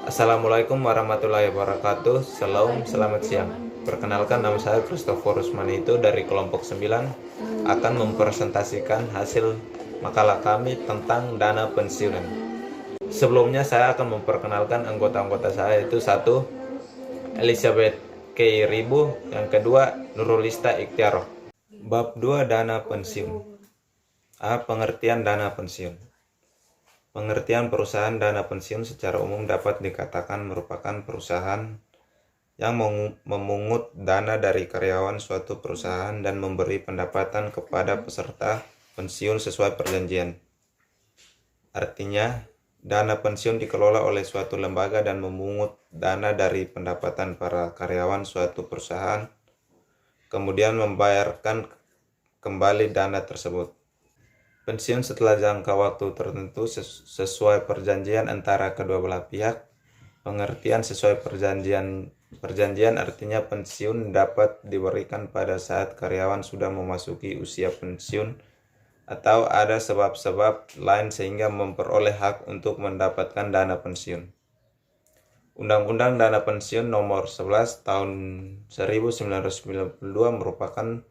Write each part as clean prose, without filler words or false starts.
Assalamualaikum warahmatullahi wabarakatuh. Selamat siang. Perkenalkan, nama saya Christophorus Manito dari kelompok 9 akan mempresentasikan hasil makalah kami tentang dana pensiunan. Sebelumnya saya akan memperkenalkan anggota-anggota saya, yaitu satu, Elizabeth K. Ribu, yang kedua Nurulista Ikhtiaroh. Bab 2, dana pensiun. Pengertian dana pensiun. Pengertian perusahaan dana pensiun secara umum dapat dikatakan merupakan perusahaan yang memungut dana dari karyawan suatu perusahaan dan memberi pendapatan kepada peserta pensiun sesuai perjanjian. Artinya, dana pensiun dikelola oleh suatu lembaga dan memungut dana dari pendapatan para karyawan suatu perusahaan, kemudian membayarkan kembali dana tersebut. Pensiun setelah jangka waktu tertentu sesuai perjanjian antara kedua belah pihak. Pengertian sesuai perjanjian artinya pensiun dapat diberikan pada saat karyawan sudah memasuki usia pensiun atau ada sebab-sebab lain sehingga memperoleh hak untuk mendapatkan dana pensiun. Undang-Undang Dana Pensiun Nomor 11 Tahun 1992 merupakan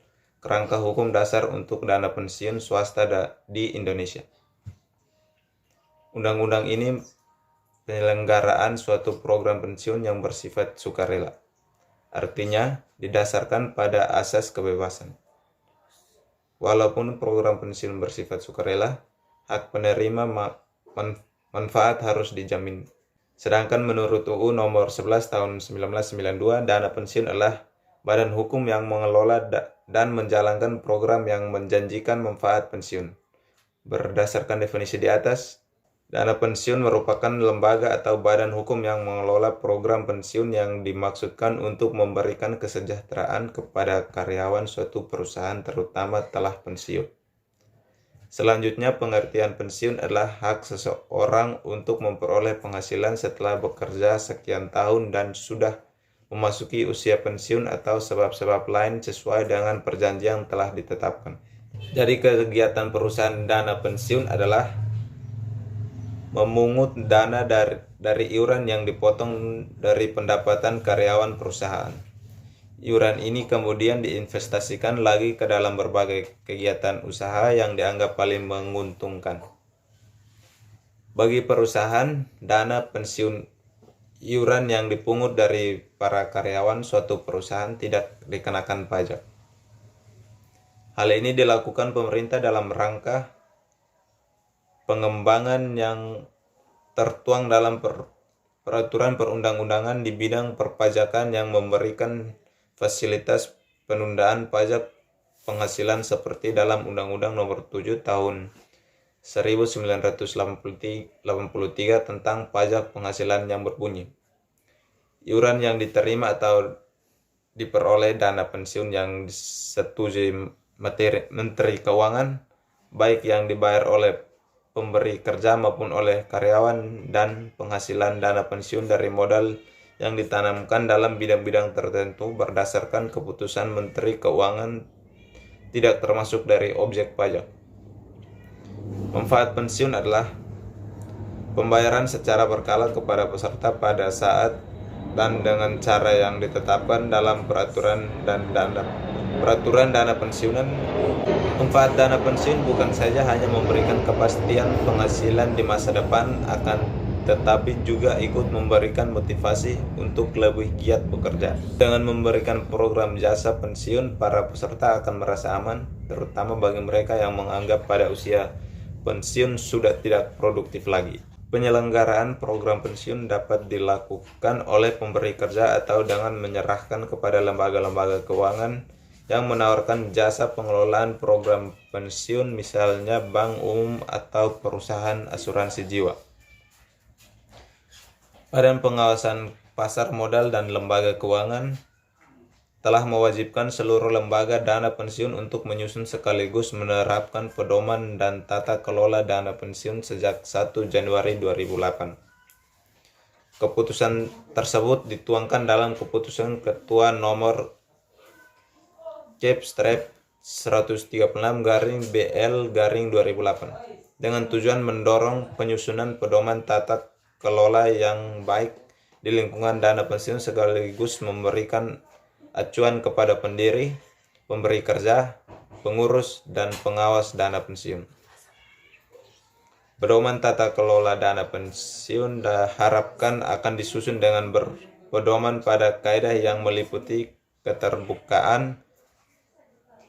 kerangka hukum dasar untuk dana pensiun swasta di Indonesia. Undang-undang ini penyelenggaraan suatu program pensiun yang bersifat sukarela. Artinya, didasarkan pada asas kebebasan. Walaupun program pensiun bersifat sukarela, hak penerima manfaat harus dijamin. Sedangkan menurut UU Nomor 11 Tahun 1992, dana pensiun adalah badan hukum yang mengelola dan menjalankan program yang menjanjikan manfaat pensiun. Berdasarkan definisi di atas, dana pensiun merupakan lembaga atau badan hukum yang mengelola program pensiun yang dimaksudkan untuk memberikan kesejahteraan kepada karyawan suatu perusahaan terutama telah pensiun. Selanjutnya, pengertian pensiun adalah hak seseorang untuk memperoleh penghasilan setelah bekerja sekian tahun dan sudah memasuki usia pensiun atau sebab-sebab lain sesuai dengan perjanjian yang telah ditetapkan. Jadi kegiatan perusahaan dana pensiun adalah memungut dana dari iuran yang dipotong dari pendapatan karyawan perusahaan. Iuran ini kemudian diinvestasikan lagi ke dalam berbagai kegiatan usaha yang dianggap paling menguntungkan. Bagi perusahaan, dana pensiun iuran yang dipungut dari para karyawan suatu perusahaan tidak dikenakan pajak. Hal ini dilakukan pemerintah dalam rangka pengembangan yang tertuang dalam peraturan perundang-undangan di bidang perpajakan yang memberikan fasilitas penundaan pajak penghasilan seperti dalam Undang-Undang Nomor 7 Tahun 1983 tentang pajak penghasilan yang berbunyi, iuran yang diterima atau diperoleh dana pensiun yang disetujui Menteri Keuangan, baik yang dibayar oleh pemberi kerja maupun oleh karyawan, dan penghasilan dana pensiun dari modal yang ditanamkan dalam bidang-bidang tertentu berdasarkan keputusan Menteri Keuangan tidak termasuk dari objek pajak. Manfaat pensiun adalah pembayaran secara berkala kepada peserta pada saat dan dengan cara yang ditetapkan dalam peraturan dana pensiunan. Manfaat dana pensiun bukan saja hanya memberikan kepastian penghasilan di masa depan, akan tetapi juga ikut memberikan motivasi untuk lebih giat bekerja. Dengan memberikan program jasa pensiun, para peserta akan merasa aman, terutama bagi mereka yang menganggap pada usia pensiun sudah tidak produktif lagi. Penyelenggaraan program pensiun dapat dilakukan oleh pemberi kerja atau dengan menyerahkan kepada lembaga-lembaga keuangan yang menawarkan jasa pengelolaan program pensiun, misalnya bank umum atau perusahaan asuransi jiwa. Badan Pengawasan Pasar Modal dan Lembaga Keuangan telah mewajibkan seluruh lembaga dana pensiun untuk menyusun sekaligus menerapkan pedoman dan tata kelola dana pensiun sejak 1 Januari 2008. Keputusan tersebut dituangkan dalam Keputusan Ketua Nomor Kep/136/BL/2008 dengan tujuan mendorong penyusunan pedoman tata kelola yang baik di lingkungan dana pensiun sekaligus memberikan acuan kepada pendiri, pemberi kerja, pengurus, dan pengawas dana pensiun. Pedoman tata kelola dana pensiun diharapkan akan disusun dengan berpedoman pada kaidah yang meliputi keterbukaan,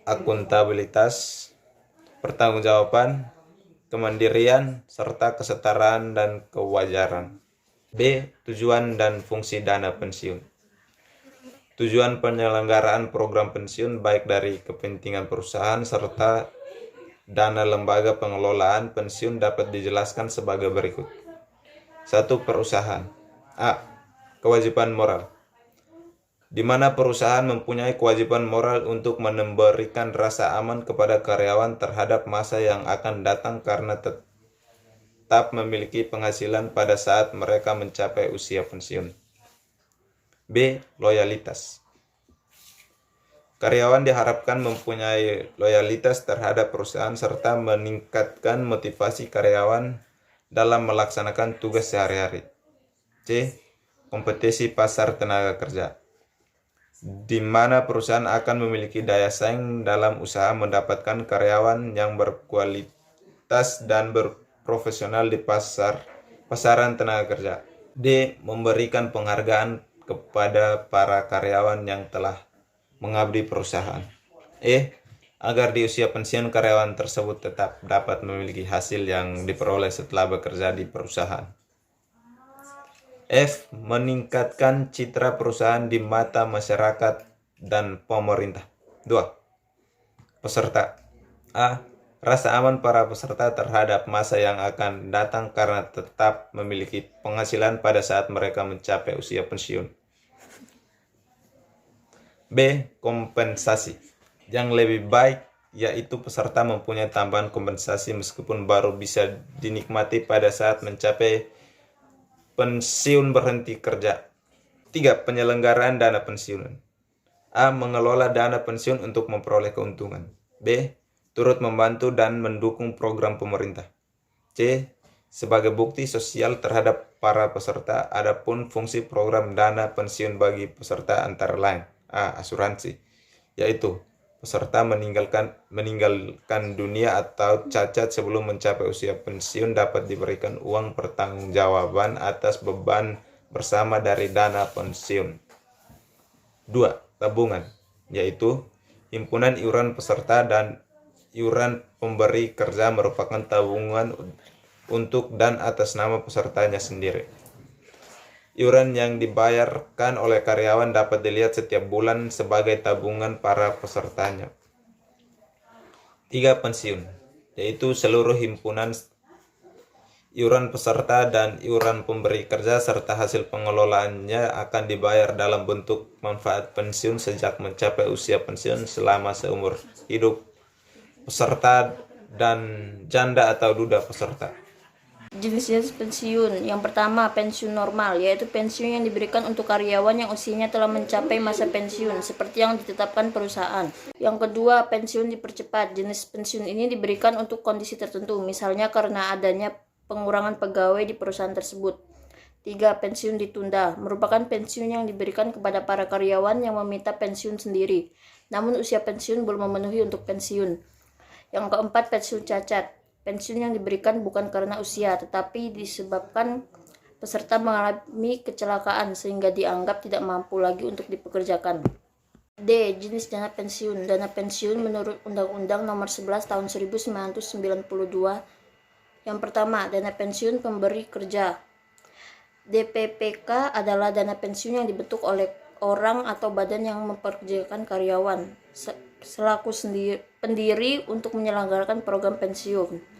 akuntabilitas, pertanggungjawaban, kemandirian, serta kesetaraan dan kewajaran. B. Tujuan dan fungsi dana pensiun. Tujuan penyelenggaraan program pensiun baik dari kepentingan perusahaan serta dana lembaga pengelolaan pensiun dapat dijelaskan sebagai berikut. 1. Perusahaan. A. Kewajiban moral, di mana perusahaan mempunyai kewajiban moral untuk memberikan rasa aman kepada karyawan terhadap masa yang akan datang karena tetap memiliki penghasilan pada saat mereka mencapai usia pensiun. B. Loyalitas. Karyawan diharapkan mempunyai loyalitas terhadap perusahaan serta meningkatkan motivasi karyawan dalam melaksanakan tugas sehari-hari. C. Kompetisi pasar tenaga kerja, di mana perusahaan akan memiliki daya saing dalam usaha mendapatkan karyawan yang berkualitas dan berprofesional di pasaran tenaga kerja. D. Memberikan penghargaan kepada para karyawan yang telah mengabdi perusahaan. E. Agar di usia pensiun karyawan tersebut tetap dapat memiliki hasil yang diperoleh setelah bekerja di perusahaan. F. Meningkatkan citra perusahaan di mata masyarakat dan pemerintah. 2. Peserta. A. Rasa aman para peserta terhadap masa yang akan datang karena tetap memiliki penghasilan pada saat mereka mencapai usia pensiun. B. Kompensasi. Yang lebih baik yaitu peserta mempunyai tambahan kompensasi meskipun baru bisa dinikmati pada saat mencapai pensiun berhenti kerja. 3. Penyelenggaraan dana pensiun. A. Mengelola dana pensiun untuk memperoleh keuntungan. B. Turut membantu dan mendukung program pemerintah. C. Sebagai bukti sosial terhadap para peserta. Adapun fungsi program dana pensiun bagi peserta antara lain: A. Asuransi, yaitu peserta meninggalkan dunia atau cacat sebelum mencapai usia pensiun dapat diberikan uang pertanggungjawaban atas beban bersama dari dana pensiun. 2. Tabungan, yaitu himpunan iuran peserta dan iuran pemberi kerja merupakan tabungan untuk dan atas nama pesertanya sendiri. Iuran yang dibayarkan oleh karyawan dapat dilihat setiap bulan sebagai tabungan para pesertanya. 3. Pensiun, yaitu seluruh himpunan iuran peserta dan iuran pemberi kerja serta hasil pengelolaannya akan dibayar dalam bentuk manfaat pensiun sejak mencapai usia pensiun selama seumur hidup peserta dan janda atau duda peserta. Jenis-jenis pensiun. Yang pertama, pensiun normal, yaitu pensiun yang diberikan untuk karyawan yang usianya telah mencapai masa pensiun, seperti yang ditetapkan perusahaan. Yang kedua, pensiun dipercepat. Jenis pensiun ini diberikan untuk kondisi tertentu, misalnya karena adanya pengurangan pegawai di perusahaan tersebut. 3. Pensiun ditunda, merupakan pensiun yang diberikan kepada para karyawan yang meminta pensiun sendiri, namun usia pensiun belum memenuhi untuk pensiun. Yang keempat, pensiun cacat. Pensiun yang diberikan bukan karena usia, tetapi disebabkan peserta mengalami kecelakaan sehingga dianggap tidak mampu lagi untuk dipekerjakan. D. Jenis dana pensiun. Dana pensiun menurut Undang-Undang Nomor 11 Tahun 1992. Yang pertama, dana pensiun pemberi kerja. DPPK adalah dana pensiun yang dibentuk oleh orang atau badan yang mempekerjakan karyawan selaku pendiri untuk menyelenggarakan program pensiun.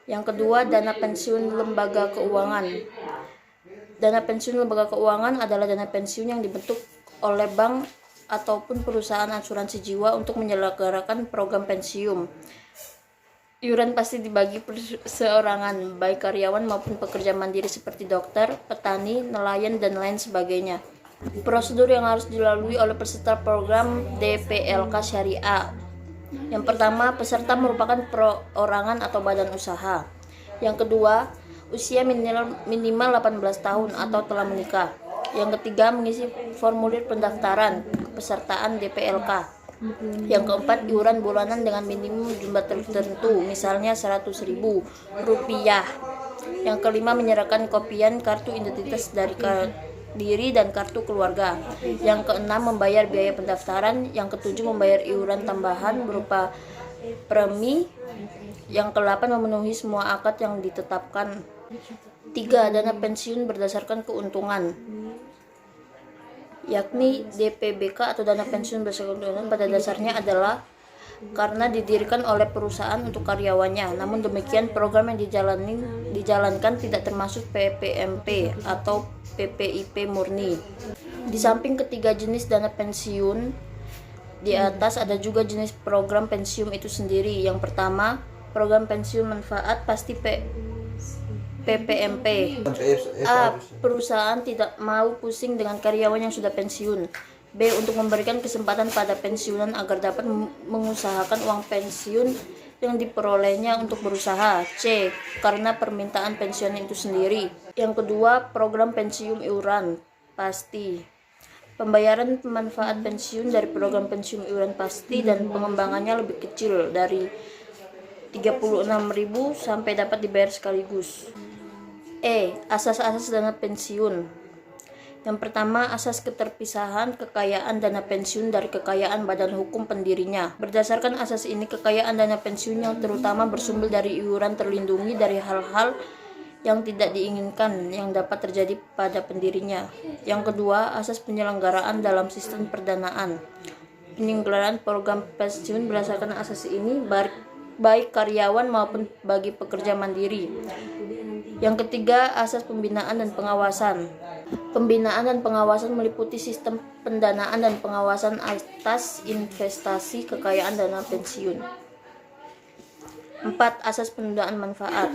Yang kedua, dana pensiun lembaga keuangan. Dana pensiun lembaga keuangan adalah dana pensiun yang dibentuk oleh bank ataupun perusahaan asuransi jiwa untuk menyelenggarakan program pensiun. Iuran pasti dibagi perseorangan, baik karyawan maupun pekerja mandiri seperti dokter, petani, nelayan, dan lain sebagainya. Prosedur yang harus dilalui oleh peserta program DPLK Syariah. Yang pertama, peserta merupakan perorangan atau badan usaha. Yang kedua, usia minimal 18 tahun atau telah menikah. Yang ketiga, mengisi formulir pendaftaran kepesertaan DPLK. Yang keempat, iuran bulanan dengan minimum jumlah tertentu, misalnya Rp100.000. Yang kelima, menyerahkan kopian kartu identitas dari diri dan kartu keluarga. Yang keenam, membayar biaya pendaftaran. Yang ketujuh, membayar iuran tambahan berupa premi. Yang ke-8, memenuhi semua akad yang ditetapkan. 3. Dana pensiun berdasarkan keuntungan, yakni DPBK atau dana pensiun berdasarkan keuntungan pada dasarnya adalah karena didirikan oleh perusahaan untuk karyawannya. Namun demikian, program yang dijalankan tidak termasuk PPMP atau PPIP murni. Di samping ketiga jenis dana pensiun di atas, ada juga jenis program pensiun itu sendiri. Yang pertama, program pensiun manfaat pasti PPMP. A. Perusahaan tidak mau pusing dengan karyawan yang sudah pensiun. B. Untuk memberikan kesempatan pada pensiunan agar dapat mengusahakan uang pensiun yang diperolehnya untuk berusaha. C. Karena permintaan pensiun itu sendiri. Yang kedua, program pensiun iuran pasti. Pembayaran manfaat pensiun dari program pensiun iuran pasti dan pengembangannya lebih kecil dari Rp36.000 sampai dapat dibayar sekaligus. Asas-asas dana pensiun. Yang pertama, asas keterpisahan kekayaan dana pensiun dari kekayaan badan hukum pendirinya. Berdasarkan asas ini, kekayaan dana pensiun yang terutama bersumber dari iuran terlindungi dari hal-hal yang tidak diinginkan yang dapat terjadi pada pendirinya. Yang kedua, asas penyelenggaraan dalam sistem perdanaan. Penyelenggaraan program pensiun berdasarkan asas ini baik karyawan maupun bagi pekerja mandiri. Yang ketiga, asas pembinaan dan pengawasan. Pembinaan dan pengawasan meliputi sistem pendanaan dan pengawasan atas investasi kekayaan dana pensiun. 4. Asas penundaan manfaat.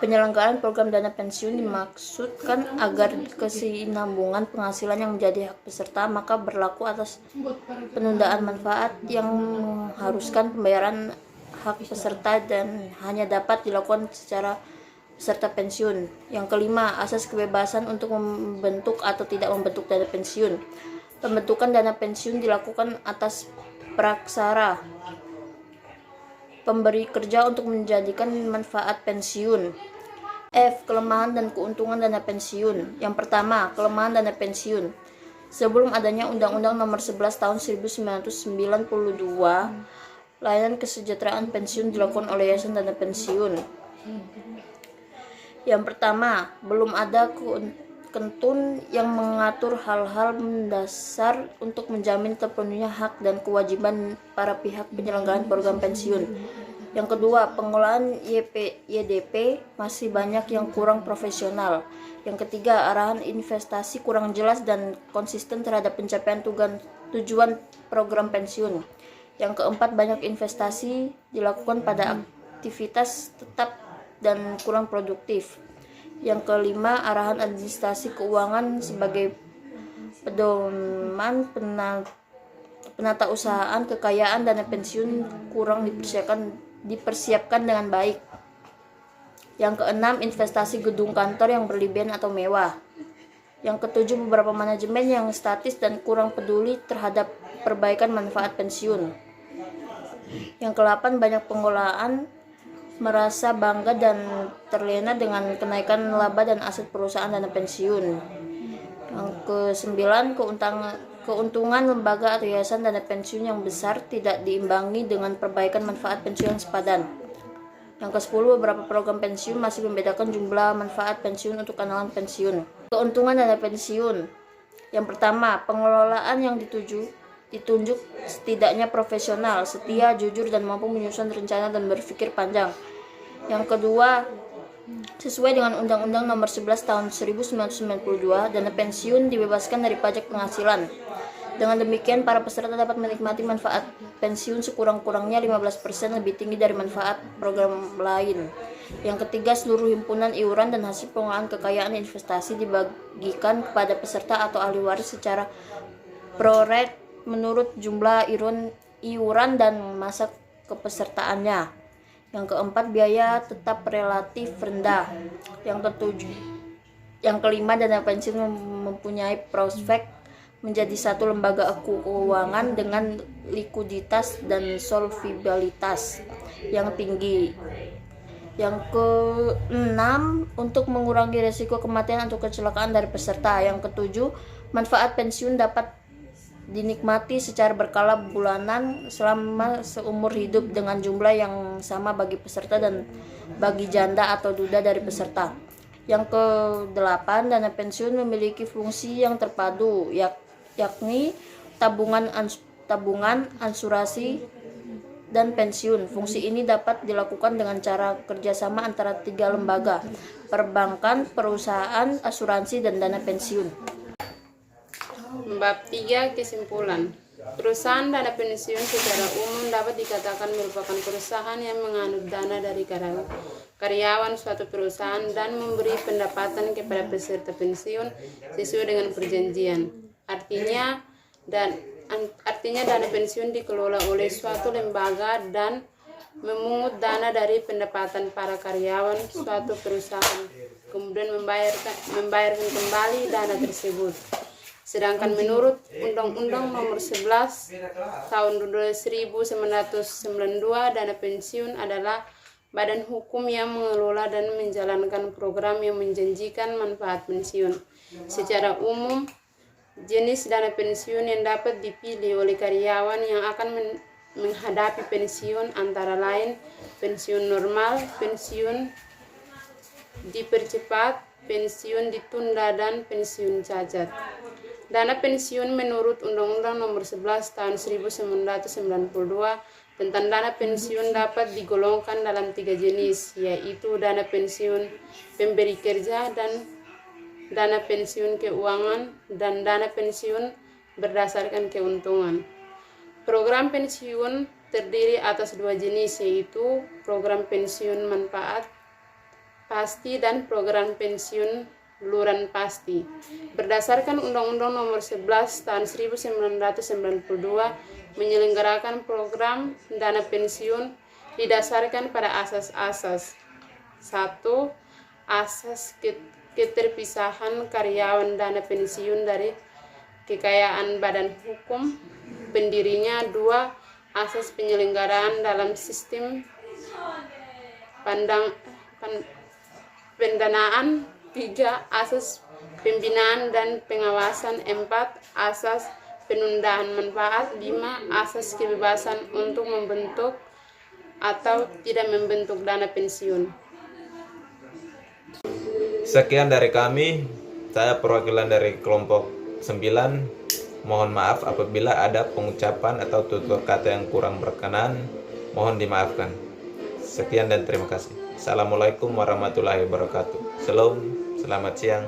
Penyelenggaraan program dana pensiun dimaksudkan agar kesinambungan penghasilan yang menjadi hak peserta, maka berlaku atas penundaan manfaat yang mengharuskan pembayaran hak peserta dan hanya dapat dilakukan secara peserta pensiun. Yang kelima, asas kebebasan untuk membentuk atau tidak membentuk dana pensiun. Pembentukan dana pensiun dilakukan atas praksara pemberi kerja untuk menjadikan manfaat pensiun. F. Kelemahan dan keuntungan dana pensiun. Yang pertama, kelemahan dana pensiun. Sebelum adanya Undang-Undang Nomor 11 Tahun 1992, layanan kesejahteraan pensiun dilakukan oleh Yayasan Dana Pensiun. Yang pertama, belum ada ketentuan yang mengatur hal-hal mendasar untuk menjamin terpenuhnya hak dan kewajiban para pihak penyelenggaraan program pensiun. Yang kedua, pengelolaan YDP masih banyak yang kurang profesional. Yang ketiga, arahan investasi kurang jelas dan konsisten terhadap pencapaian tujuan program pensiun. Yang keempat, banyak investasi dilakukan pada aktivitas tetap dan kurang produktif. Yang kelima, arahan administrasi keuangan sebagai pedoman penata usahaan kekayaan dana pensiun kurang dipersiapkan dengan baik. Yang keenam, investasi gedung kantor yang berlebihan atau mewah. Yang ketujuh, beberapa manajemen yang statis dan kurang peduli terhadap perbaikan manfaat pensiun. Yang ke-8, banyak pengelolaan merasa bangga dan terlena dengan kenaikan laba dan aset perusahaan dana pensiun. Yang ke-9, keuntungan lembaga atau yayasan dana pensiun yang besar tidak diimbangi dengan perbaikan manfaat pensiun yang sepadan. Yang ke-10, beberapa program pensiun masih membedakan jumlah manfaat pensiun untuk kanalan pensiun. Keuntungan dana pensiun. Yang pertama, pengelolaan yang ditunjuk setidaknya profesional, setia, jujur, dan mampu menyusun rencana dan berpikir panjang. Yang kedua, sesuai dengan Undang-Undang Nomor 11 Tahun 1992, dana pensiun dibebaskan dari pajak penghasilan. Dengan demikian, para peserta dapat menikmati manfaat pensiun sekurang-kurangnya 15% lebih tinggi dari manfaat program lain. Yang ketiga, seluruh himpunan iuran dan hasil pengelolaan kekayaan investasi dibagikan kepada peserta atau ahli waris secara pro-rate menurut jumlah iuran dan masa kepesertaannya. Yang keempat, biaya tetap relatif rendah. Yang kelima, dana pensiun mempunyai prospek menjadi satu lembaga keuangan dengan likuiditas dan solvibilitas yang tinggi. Yang keenam, untuk mengurangi risiko kematian atau kecelakaan dari peserta. Yang ketujuh, manfaat pensiun dapat dinikmati secara berkala bulanan selama seumur hidup dengan jumlah yang sama bagi peserta dan bagi janda atau duda dari peserta. Yang kedelapan, dana pensiun memiliki fungsi yang terpadu, yakni tabungan, asuransi, dan pensiun. Fungsi ini dapat dilakukan dengan cara kerjasama antara 3 lembaga: perbankan, perusahaan, asuransi, dan dana pensiun. Bab 3. Kesimpulan. Perusahaan dana pensiun secara umum dapat dikatakan merupakan perusahaan yang menganut dana dari karyawan suatu perusahaan dan memberi pendapatan kepada peserta pensiun sesuai dengan perjanjian. Artinya dana pensiun dikelola oleh suatu lembaga dan memungut dana dari pendapatan para karyawan suatu perusahaan, kemudian membayarkan kembali dana tersebut. Sedangkan menurut Undang-Undang Nomor 11 Tahun 1992, dana pensiun adalah badan hukum yang mengelola dan menjalankan program yang menjanjikan manfaat pensiun. Secara umum, jenis dana pensiun yang dapat dipilih oleh karyawan yang akan menghadapi pensiun antara lain pensiun normal, pensiun dipercepat, pensiun ditunda, dan pensiun cacat. Dana pensiun menurut Undang-Undang Nomor 11 Tahun 1992 tentang dana pensiun dapat digolongkan dalam 3 jenis, yaitu dana pensiun pemberi kerja, dan dana pensiun keuangan, dan dana pensiun berdasarkan keuntungan. Program pensiun terdiri atas 2 jenis, yaitu program pensiun manfaat pasti dan program pensiun buluran pasti. Berdasarkan Undang-Undang Nomor 11 Tahun 1992 menyelenggarakan program dana pensiun didasarkan pada asas-asas. 1. Asas keterpisahan karyawan dana pensiun dari kekayaan badan hukum pendirinya. 2. Asas penyelenggaraan dalam sistem pendanaan. 3. Asas pembinaan dan pengawasan. 4. Asas penundaan manfaat. 5. Asas kebebasan untuk membentuk atau tidak membentuk dana pensiun. Sekian dari kami. Saya perwakilan dari kelompok 9. Mohon maaf apabila ada pengucapan atau tutur kata yang kurang berkenan. Mohon dimaafkan. Sekian dan terima kasih. Assalamualaikum warahmatullahi wabarakatuh. Shalom. Selamat siang.